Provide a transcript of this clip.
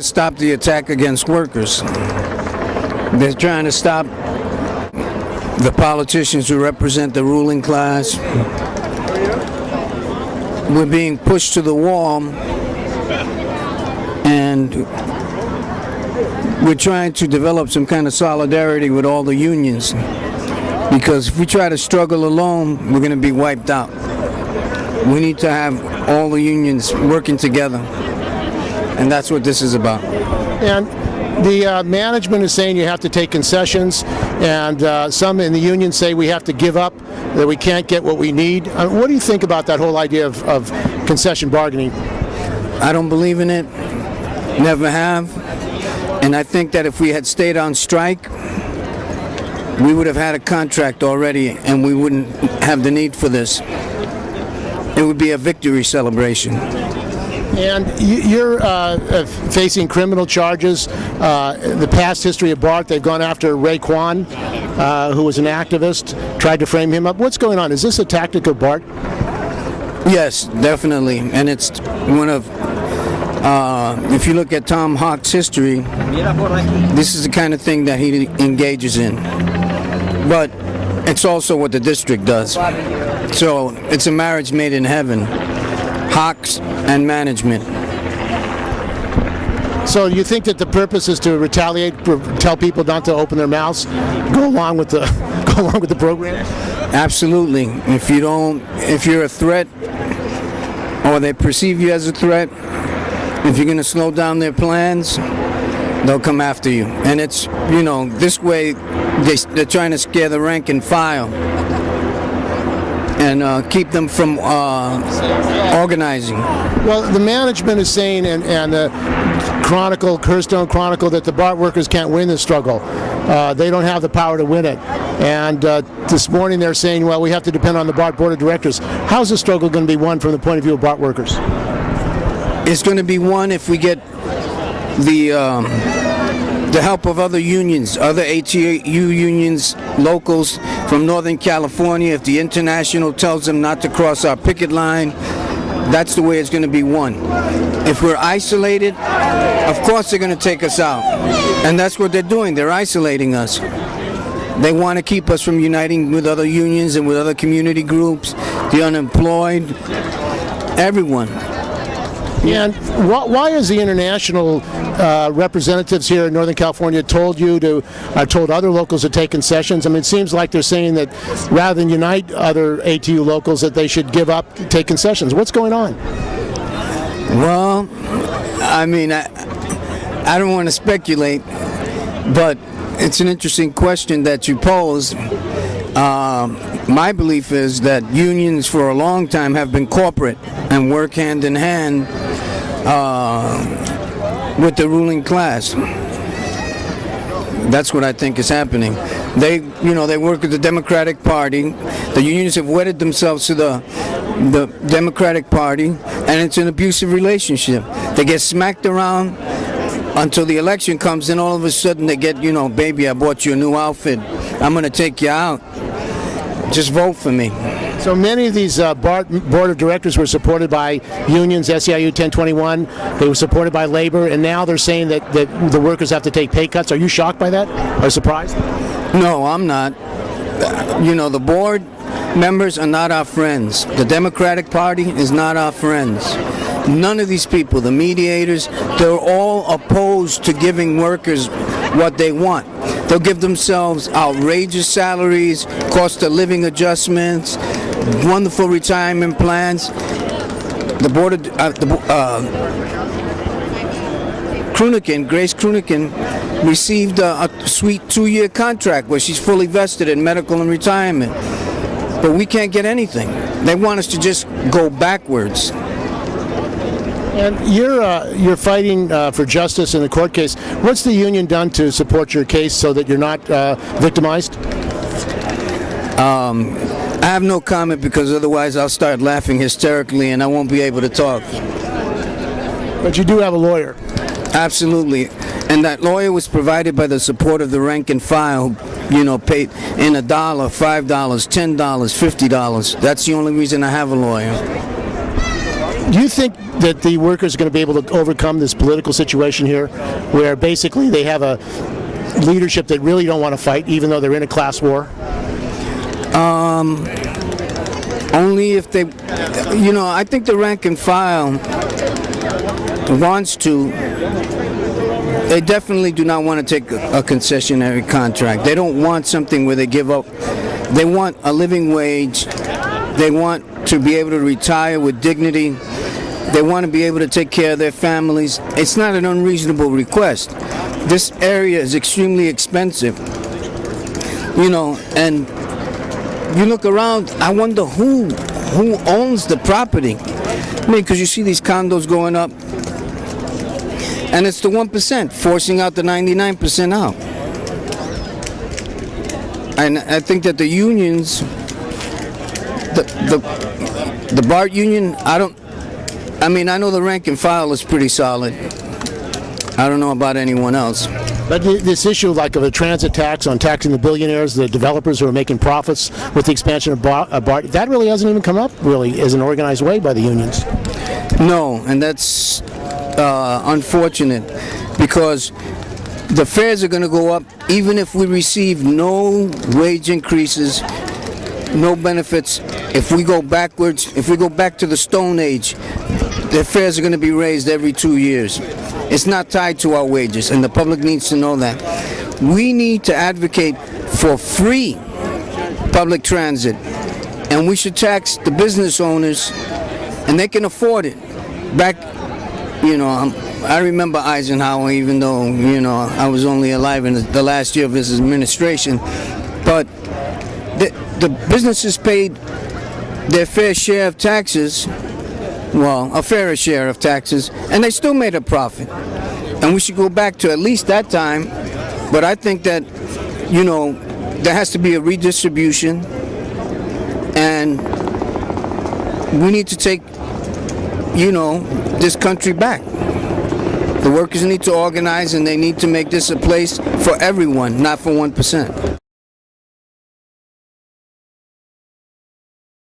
Stop the attack against workers. They're trying to stop the politicians who represent the ruling class. We're being pushed to the wall, and we're trying to develop some kind of solidarity with all the unions, because if we try to struggle alone, we're going to be wiped out. We need to have all the unions working together, and that's what this is about. And the management is saying you have to take concessions, and some in the union say we have to give up, that we can't get what we need. What do you think about that whole idea of concession bargaining? I don't believe in it, never have, and I think that if we had stayed on strike, we would have had a contract already, and we wouldn't have the need for this. It would be a victory celebration. And you're facing criminal charges. The past history of BART, they've gone after Ray Kwan, who was an activist, tried to frame him up. What's going on? Is this a tactic of BART? Yes, definitely. And it's one of, if you look at Tom Hawk's history, this is the kind of thing that he engages in. But it's also what the district does. So it's a marriage made in heaven. Hawks and management. So you think that the purpose is to retaliate, tell people not to open their mouths, go along with the program? Absolutely. If you're a threat, or they perceive you as a threat, if you're going to slow down their plans, they'll come after you. And it's, this way they're trying to scare the rank and file and keep them from organizing. Well, the management is saying, and the Keystone Chronicle, that the BART workers can't win this struggle. They don't have the power to win it. And this morning they're saying, well, we have to depend on the BART Board of Directors. How's the struggle going to be won from the point of view of BART workers? It's going to be won if we get the help of other unions, other ATU unions, locals from Northern California. If the International tells them not to cross our picket line, that's the way it's going to be won. If we're isolated, of course they're going to take us out. And that's what they're doing. They're isolating us. They want to keep us from uniting with other unions and with other community groups, the unemployed, everyone. And why is the international representatives here in Northern California told other locals to take concessions? I mean, it seems like they're saying that rather than unite other ATU locals, that they should give up, take concessions. What's going on? Well, I mean, I don't want to speculate, but it's an interesting question that you pose. My belief is that unions for a long time have been corporate and work hand in hand with the ruling class. That's what I think is happening. They work with the Democratic Party. The unions have wedded themselves to the Democratic Party, and it's an abusive relationship. They get smacked around until the election comes, and all of a sudden they get, baby, I bought you a new outfit. I'm going to take you out. Just vote for me. So many of these BART Board of Directors were supported by unions, SEIU 1021. They were supported by labor, and now they're saying that the workers have to take pay cuts. Are you shocked by that? Or surprised? No, I'm not. The board members are not our friends. The Democratic Party is not our friends. None of these people, the mediators, they're all opposed to giving workers what they want. They'll give themselves outrageous salaries, cost of living adjustments, wonderful retirement plans. The board of Grace Kruniken received a sweet 2-year contract where she's fully vested in medical and retirement. But we can't get anything. They want us to just go backwards. And you're fighting for justice in the court case. What's the union done to support your case so that you're not victimized? I have no comment, because otherwise I'll start laughing hysterically and I won't be able to talk. But you do have a lawyer. Absolutely. And that lawyer was provided by the support of the rank and file, paid in $1, $5, $10, $50. That's the only reason I have a lawyer. Do you think that the workers are going to be able to overcome this political situation here, where basically they have a leadership that really don't want to fight, even though they're in a class war? Only if they, I think the rank and file wants to. They definitely do not want to take a concessionary contract. They don't want something where they give up. They want a living wage. They want to be able to retire with dignity. They want to be able to take care of their families. It's not an unreasonable request. This area is extremely expensive, and you look around, I wonder who owns the property. I mean, because you see these condos going up, and it's the 1% forcing out the 99% out. And I think that the unions, the BART union, I know the rank and file is pretty solid. I don't know about anyone else. But this issue, like of a transit tax on taxing the billionaires, the developers who are making profits with the expansion of BART, that really hasn't even come up, really, as an organized way by the unions. No, and that's unfortunate, because the fares are going to go up even if we receive no wage increases, no benefits. If we go backwards, if we go back to the Stone Age, the fares are going to be raised every 2 years. It's not tied to our wages, and the public needs to know that. We need to advocate for free public transit, and we should tax the business owners, and they can afford it. I remember Eisenhower, even though, I was only alive in the last year of his administration, but the businesses paid their fair share of taxes, a fairer share of taxes, and they still made a profit. And we should go back to at least that time. But I think that, there has to be a redistribution, and we need to take, this country back. The workers need to organize, and they need to make this a place for everyone, not for 1%.